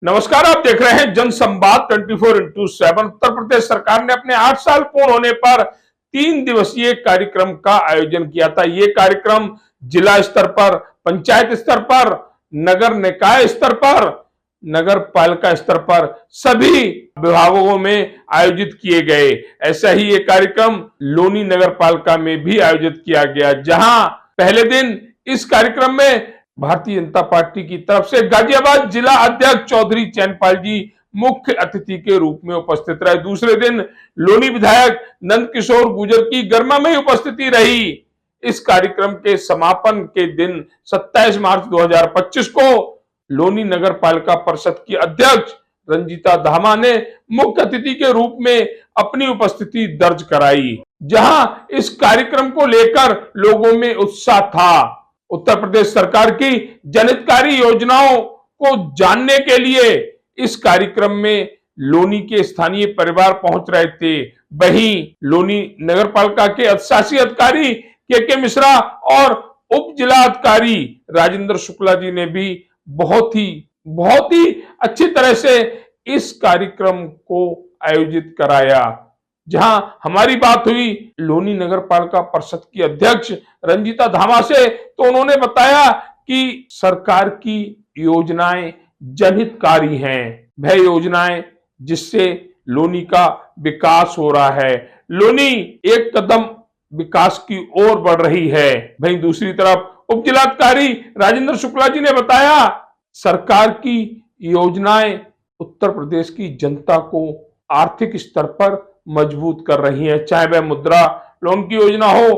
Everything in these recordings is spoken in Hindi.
नमस्कार, आप देख रहे हैं जनसंवाद 24x7। उत्तर प्रदेश सरकार ने अपने 8 साल पूर्ण होने पर 3 दिवसीय कार्यक्रम का आयोजन किया था। ये कार्यक्रम जिला स्तर पर, पंचायत स्तर पर, नगर निकाय स्तर पर, नगर पालिका स्तर पर सभी विभागों में आयोजित किए गए। ऐसा ही ये कार्यक्रम लोनी नगर पालिका में भी आयोजित किया गया, जहां पहले दिन इस कार्यक्रम में भारतीय जनता पार्टी की तरफ से गाजियाबाद जिला अध्यक्ष चौधरी चैनपाल जी मुख्य अतिथि के रूप में उपस्थित रहे। दूसरे दिन लोनी विधायक नंद किशोर गुर्जर की गर्मामयी उपस्थिति रही। इस कार्यक्रम के समापन के दिन 27 मार्च 2025 को लोनी नगर पालिका परिषद की अध्यक्ष रंजीता धामा ने मुख्य अतिथि के रूप में अपनी उपस्थिति दर्ज कराई, जहां इस कार्यक्रम को लेकर लोगों में उत्साह था। उत्तर प्रदेश सरकार की जनहितकारी योजनाओं को जानने के लिए इस कार्यक्रम में लोनी के स्थानीय परिवार पहुंच रहे थे। वहीं लोनी नगरपालिका के अधिशासी अधिकारी के मिश्रा और उप जिला अधिकारी राजेंद्र शुक्ला जी ने भी बहुत ही अच्छी तरह से इस कार्यक्रम को आयोजित कराया। जहां हमारी बात हुई लोनी नगर पालिका परिषद की अध्यक्ष रंजीता धामा से, तो उन्होंने बताया कि सरकार की योजनाएं जनहितकारी हैं, वह योजनाएं जिससे लोनी का विकास हो रहा है। लोनी एक कदम विकास की ओर बढ़ रही है। वहीं दूसरी तरफ उप जिलाधिकारी राजेंद्र शुक्ला जी ने बताया, सरकार की योजनाएं उत्तर प्रदेश की जनता को आर्थिक स्तर पर मजबूत कर रही है, चाहे वह मुद्रा लोन की योजना हो,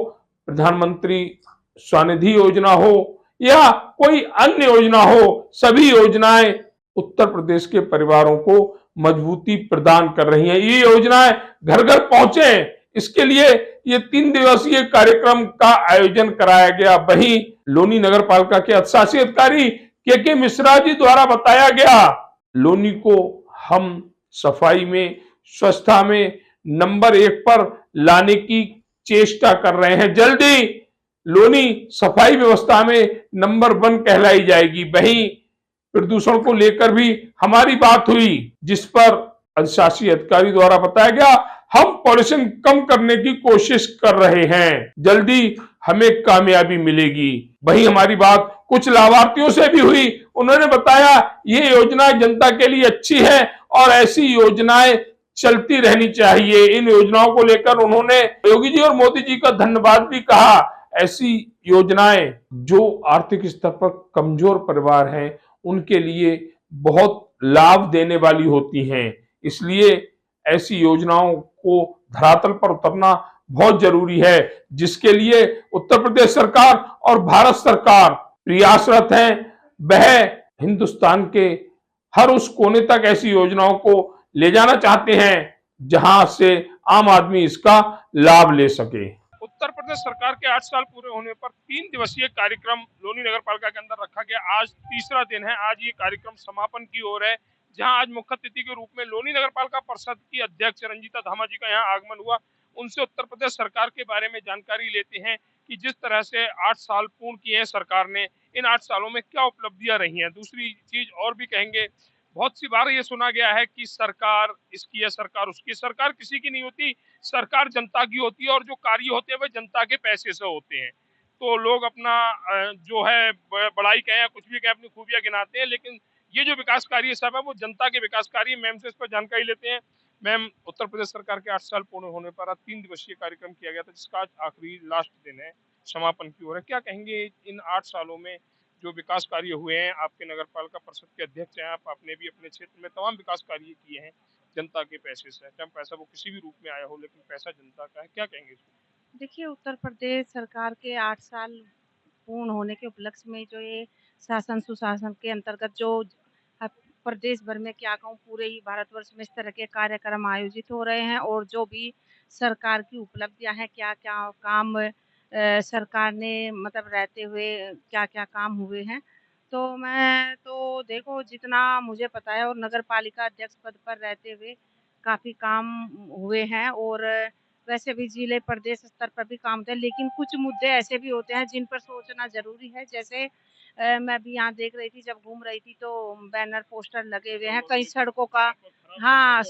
प्रधानमंत्री स्वनिधि योजना हो या कोई अन्य योजना हो। सभी योजनाएं उत्तर प्रदेश के परिवारों को मजबूती प्रदान कर रही हैं। ये योजनाएं घर घर पहुंचे, इसके लिए ये 3 दिवसीय कार्यक्रम का आयोजन कराया गया। वहीं लोनी नगर पालिका के अधिशासी अधिकारी के मिश्रा जी द्वारा बताया गया, लोनी को हम सफाई में, स्वच्छता में नंबर 1 पर लाने की चेष्टा कर रहे हैं। जल्दी लोनी सफाई व्यवस्था में नंबर 1 कहलाई जाएगी। वहीं प्रदूषण को लेकर भी हमारी बात हुई, जिस पर अधिशासी अधिकारी द्वारा बताया गया, हम पॉल्यूशन कम करने की कोशिश कर रहे हैं, जल्दी हमें कामयाबी मिलेगी। वहीं हमारी बात कुछ लाभार्थियों से भी हुई। उन्होंने बताया ये योजना जनता के लिए अच्छी है और ऐसी योजनाएं चलती रहनी चाहिए। इन योजनाओं को लेकर उन्होंने योगी जी और मोदी जी का धन्यवाद भी कहा। ऐसी योजनाएं जो आर्थिक स्तर पर कमजोर परिवार हैं उनके लिए बहुत लाभ देने वाली होती हैं, इसलिए ऐसी योजनाओं को धरातल पर उतरना बहुत जरूरी है, जिसके लिए उत्तर प्रदेश सरकार और भारत सरकार प्रयासरत हैं। वह हिंदुस्तान के हर उस कोने तक ऐसी योजनाओं को ले जाना चाहते हैं जहां से आम आदमी इसका लाभ ले सके। उत्तर प्रदेश सरकार के 8 साल पूरे होने पर 3 दिवसीय कार्यक्रम लोनी नगर पालिका के अंदर रखा गया। आज तीसरा दिन है। आज ये कार्यक्रम समापन की ओर है, जहां आज मुख्य अतिथि के रूप में लोनी नगर पालिका परिषद की अध्यक्ष रंजीता धामा जी का यहाँ आगमन हुआ। उनसे उत्तर प्रदेश सरकार के बारे में जानकारी लेते हैं कि जिस तरह से 8 साल पूर्ण किए हैं सरकार ने, इन 8 सालों में क्या उपलब्धियां रही हैं। दूसरी चीज और भी कहेंगे, बहुत सी बार ये सुना गया है कि सरकार इसकी है, सरकार उसकी है। सरकार किसी की नहीं होती, सरकार जनता की होती है और जो कार्य होते हैं वह जनता के पैसे से होते हैं। तो लोग अपना जो है बड़ाई कहें या कुछ भी कहें, अपनी खूबियां गिनाते हैं, लेकिन ये जो विकास कार्य सब है वो जनता के विकास कार्य। मैम से इस पर जानकारी लेते हैं। मैम, उत्तर प्रदेश सरकार के 8 साल पूर्ण होने पर आज 3 दिवसीय कार्यक्रम किया गया था, जिसका आज आखिरी लास्ट दिन है, समापन की ओर है। क्या कहेंगे इन 8 सालों में जो विकास कार्य हुए हैं? आपके नगर पालिका परिषद के अध्यक्ष हैं आप, आपने भी अपने क्षेत्र में तमाम विकास कार्य किए हैं जनता के पैसे से, चाहे पैसा वो किसी भी रूप में आया हो, लेकिन पैसा जनता का है। क्या कहेंगे इसमें? देखिए, उत्तर प्रदेश सरकार के 8 साल पूर्ण होने के उपलक्ष्य में जो ये शासन सुशासन के अंतर्गत जो ह प्रदेश भर में क्या कहूँ, पूरे ही भारतवर्ष में इस तरह के कार्यक्रम आयोजित हो रहे हैं और जो भी सरकार की उपलब्धियाँ हैं, क्या-क्या काम सरकार ने मतलब रहते हुए क्या-क्या काम हुए हैं। तो मैं तो देखो, जितना मुझे पता है और नगर पालिका अध्यक्ष पद पर रहते हुए काफ़ी काम हुए हैं और वैसे भी जिले प्रदेश स्तर पर भी काम होते हैं, लेकिन कुछ मुद्दे ऐसे भी होते हैं जिन पर सोचना ज़रूरी है। जैसे मैं भी यहाँ देख रही थी, जब घूम रही थी, तो बैनर पोस्टर लगे हुए हैं कई सड़कों का। हाँ,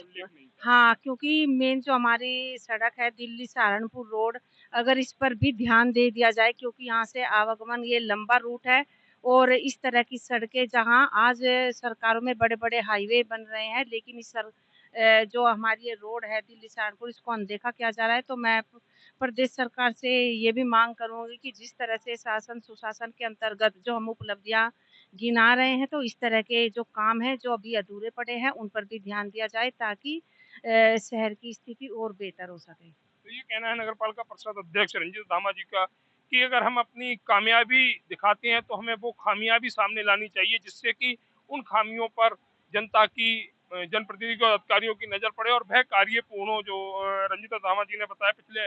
हाँ, क्योंकि मेन जो हमारी सड़क है दिल्ली सहारनपुर रोड, अगर इस पर भी ध्यान दे दिया जाए, क्योंकि यहाँ से आवागमन ये लंबा रूट है, और इस तरह की सड़कें जहाँ आज सरकारों में बड़े-बड़े हाईवे बन रहे हैं, लेकिन जो हमारी ये रोड है दिल्ली सहारनपुर, इसको अनदेखा किया जा रहा है। तो मैं प्रदेश सरकार से ये भी माँग करूँगी कि जिस तरह से शासन सुशासन के अंतर्गत जो हम उपलब्धियाँ गिना रहे हैं, तो इस तरह के जो काम हैं, जो अभी अधूरे पड़े हैं, उन पर भी ध्यान दिया जाए, ताकि शहर की स्थिति और बेहतर हो सके। तो ये कहना है नगर पालिका परिषद अध्यक्ष रंजीत धामा जी का कि अगर हम अपनी कामयाबी दिखाते हैं तो हमें वो खामियां भी सामने लानी चाहिए, जिससे कि उन खामियों पर जनता की जनप्रतिनिधि और अधिकारियों की नजर पड़े और वह कार्य पूर्ण हो। जो रंजीत धामा जी ने बताया, पिछले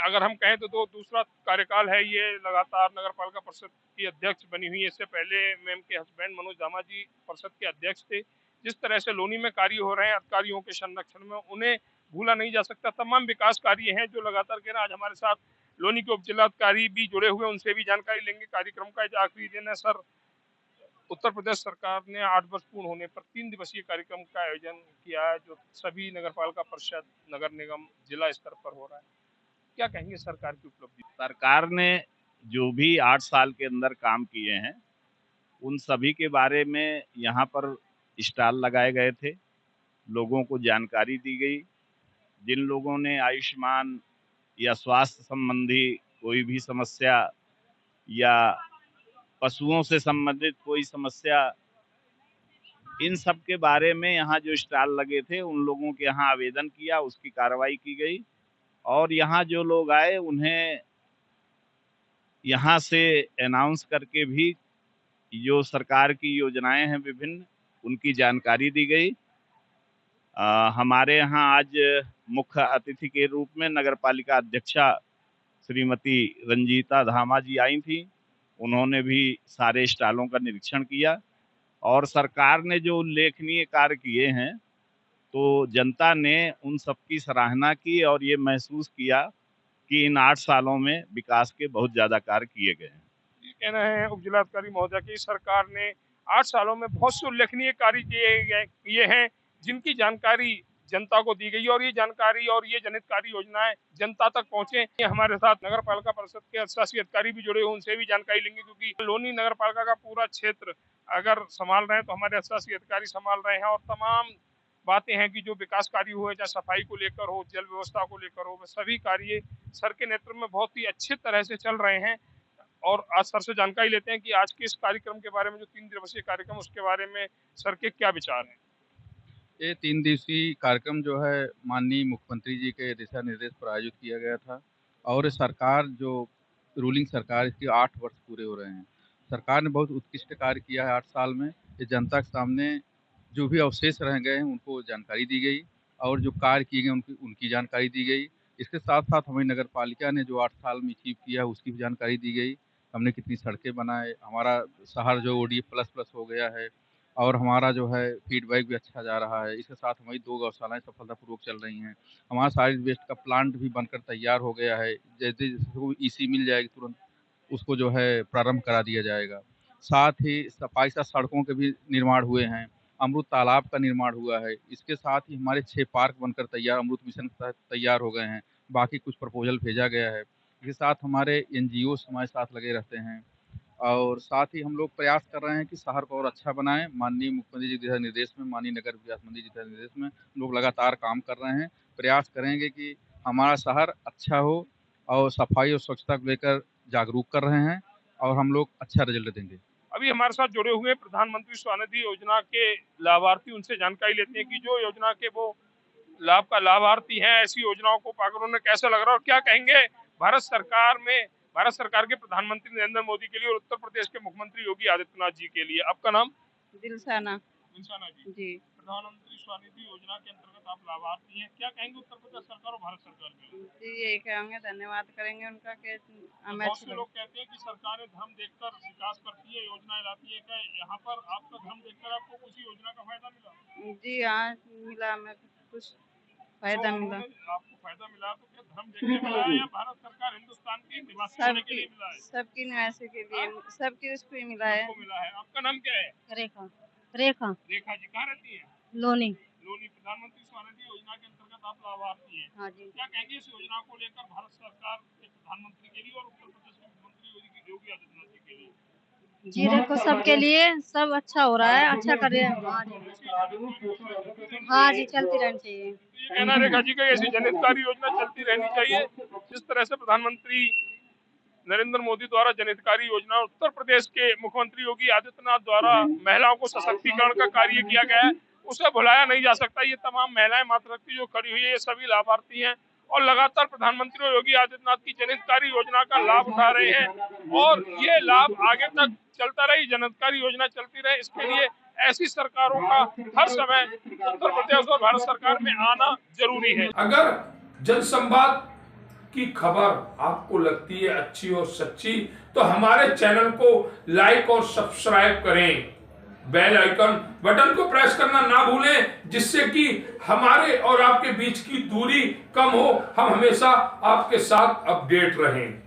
अगर हम कहें तो दूसरा कार्यकाल है ये लगातार नगर पालिका परिषद की अध्यक्ष बनी हुई है। इससे पहले मैम के हस्बैंड मनोज धामा जी परिषद के अध्यक्ष थे। जिस तरह से लोनी में कार्य हो रहे हैं अधिकारियों के संरक्षण में, उन्हें भूला नहीं जा सकता। तमाम विकास कार्य हैं जो लगातार कह रहे हैं। आज हमारे साथ लोनी के उप जिलाधिकारी भी जुड़े हुए, उनसे भी जानकारी लेंगे। कार्यक्रम का आज आखिरी दिन है सर। उत्तर प्रदेश सरकार ने 8 वर्ष पूर्ण होने पर 3 दिवसीय कार्यक्रम का आयोजन किया है, जो सभी नगर पालिका परिषद, नगर निगम, जिला स्तर पर हो रहा है। क्या कहेंगे सरकार की उपलब्धि? सरकार ने जो भी 8 साल के अंदर काम किए हैं, उन सभी के बारे में यहाँ पर स्टॉल लगाए गए थे, लोगों को जानकारी दी गई। जिन लोगों ने आयुष्मान या स्वास्थ्य संबंधी कोई भी समस्या या पशुओं से संबंधित कोई समस्या, इन सब के बारे में यहाँ जो स्टॉल लगे थे, उन लोगों के यहाँ आवेदन किया, उसकी कार्रवाई की गई और यहाँ जो लोग आए उन्हें यहाँ से अनाउंस करके भी जो सरकार की योजनाएं हैं विभिन्न, उनकी जानकारी दी गई। हमारे यहाँ आज मुख्य अतिथि के रूप में नगर पालिका अध्यक्षा श्रीमती रंजीता धामा जी आई थी। उन्होंने भी सारे स्टॉलों का निरीक्षण किया और सरकार ने जो उल्लेखनीय कार्य किए हैं, तो जनता ने उन सबकी सराहना की और ये महसूस किया कि इन 8 सालों में विकास के बहुत ज़्यादा कार्य किए गए हैं। ये कहना है उप जिलाधिकारी महोदय की सरकार ने 8 सालों में बहुत से उल्लेखनीय कार्य किए हैं, जिनकी जानकारी जनता को दी गई और ये जानकारी और ये जनहितकारी योजनाएं जनता तक पहुंचे। ये हमारे साथ नगर पालिका परिषद के अधिशासी अधिकारी भी जुड़े हुए, उनसे भी जानकारी लेंगे, क्योंकि लोनी नगर पालिका का पूरा क्षेत्र अगर संभाल रहे हैं तो हमारे अधिशासी अधिकारी संभाल रहे हैं। और तमाम बातें हैं कि जो विकास कार्य हुए, चाहे सफाई को लेकर हो, जल व्यवस्था को लेकर हो, सभी कार्य सर के नेतृत्व में बहुत ही अच्छी तरह से चल रहे हैं। और आज सर से जानकारी लेते हैं कि आज के इस कार्यक्रम के बारे में, जो 3 दिवसीय कार्यक्रम, उसके बारे में सर के क्या विचार हैं। ये 3 दिवसीय कार्यक्रम जो है माननीय मुख्यमंत्री जी के दिशा निर्देश पर आयोजित किया गया था और सरकार जो रूलिंग सरकार, इसके 8 वर्ष पूरे हो रहे हैं। सरकार ने बहुत उत्कृष्ट कार्य किया है 8 साल में। ये जनता के सामने जो भी अवशेष रह गए हैं उनको जानकारी दी गई और जो कार्य किए गए उनकी जानकारी दी गई। इसके साथ साथ हमारी नगर पालिका ने जो 8 साल में अचीव किया है उसकी भी जानकारी दी गई। हमने कितनी सड़कें बनाए, हमारा शहर जो ODF प्लस हो गया है और हमारा जो है फीडबैक भी अच्छा जा रहा है। इसके साथ हमारी 2 गौशालाएँ सफलतापूर्वक चल रही हैं। हमारा सॉलिड वेस्ट का प्लांट भी बनकर तैयार हो गया है। जैसे जिसको EC मिल जाएगी तुरंत उसको जो है प्रारंभ करा दिया जाएगा। साथ ही सफाई से सड़कों के भी निर्माण हुए हैं। अमृत तालाब का निर्माण हुआ है। इसके साथ ही हमारे 6 पार्क बनकर तैयार अमृत मिशन के तहत तैयार हो गए हैं। बाकी कुछ प्रपोजल भेजा गया है। इसके साथ हमारे NGOs हमारे साथ लगे रहते हैं और साथ ही हम लोग प्रयास कर रहे हैं कि शहर को और अच्छा बनाएं। माननीय मुख्यमंत्री जी के दिशा निर्देश में, माननीय नगर विकास मंत्री जी के दिशा निर्देश में हम लोग लगातार काम कर रहे हैं। प्रयास करेंगे कि हमारा शहर अच्छा हो और सफाई और स्वच्छता को लेकर जागरूक कर रहे हैं और हम लोग अच्छा रिजल्ट देंगे। अभी हमारे साथ जुड़े हुए प्रधानमंत्री स्वनिधि योजना के लाभार्थी, उनसे जानकारी लेते हैं कि जो योजना के वो लाभ का लाभार्थी हैं, ऐसी योजनाओं को पाकर उन्हें कैसा लग रहा है और क्या कहेंगे भारत सरकार के प्रधानमंत्री नरेंद्र मोदी के लिए और उत्तर प्रदेश के मुख्यमंत्री योगी आदित्यनाथ जी के लिए। आपका नाम? दिलशाना इंसाना जी। जी। प्रधानमंत्री स्वनिधि योजना के अंतर्गत आप लाभार्थी हैं, क्या कहेंगे उत्तर प्रदेश सरकार और भारत सरकार के लिए? जी, यही कहेंगे, धन्यवाद करेंगे उनका कि हमें बहुत से लोग कहते हैं कि सरकारें धर्म देखकर विकास करती है, योजनाएं लाती है। क्या यहाँ पर आपका धर्म देखकर आपको किसी योजना का फायदा मिला? जी हाँ, मिला, हमें कुछ फायदा मिला। आपको फायदा मिला तो क्या धर्म देखने मिला है या भारत सरकार हिंदुस्तान की निवासी होने के लिए मिला है? सबकी निवासी के लिए, सबकी उसको ही मिला है। सबको मिला है। आपका नाम क्या है? रेखा रेखा रेखा जी, कहाँ रहती है? लोनी। लोनी। प्रधानमंत्री स्वनिधि योजना के अंतर्गत आप लाभार्थी हैं। हाँ जी। क्या कहेंगे इस योजना को लेकर भारत सरकार के प्रधानमंत्री के लिए और उत्तर प्रदेश के मुख्यमंत्री योगी आदित्यनाथ जी के लिए? जी देखो, सबके लिए सब अच्छा हो रहा है, अच्छा कर रहे हैं। हाँ जी, चलती रहनी चाहिए। ये कहना रेखा जी का ऐसी जनहितकारी योजना चलती रहनी चाहिए। जिस तरह से प्रधानमंत्री नरेंद्र मोदी द्वारा जनहितकारी योजना उत्तर प्रदेश के मुख्यमंत्री योगी आदित्यनाथ द्वारा महिलाओं को सशक्तिकरण का कार्य किया गया है, उसे भुलाया नहीं जा सकता। ये तमाम महिलाएं मातृशक्ति जो खड़ी हुई है, ये सभी लाभार्थी हैं और लगातार प्रधानमंत्री योगी आदित्यनाथ की जनहितकारी योजना का लाभ उठा रहे हैं और ये लाभ आगे तक चलता रहे, जनहितकारी योजना चलती रहे। इसके लिए ऐसी सरकारों का हर समय उत्तर प्रदेश और भारत सरकार में आना जरूरी है। अगर जनसंवाद की खबर आपको लगती है अच्छी और सच्ची, तो हमारे चैनल को लाइक और सब्सक्राइब करें। बेल आइकन बटन को प्रेस करना ना भूलें, जिससे कि हमारे और आपके बीच की दूरी कम हो, हम हमेशा आपके साथ अपडेट रहें।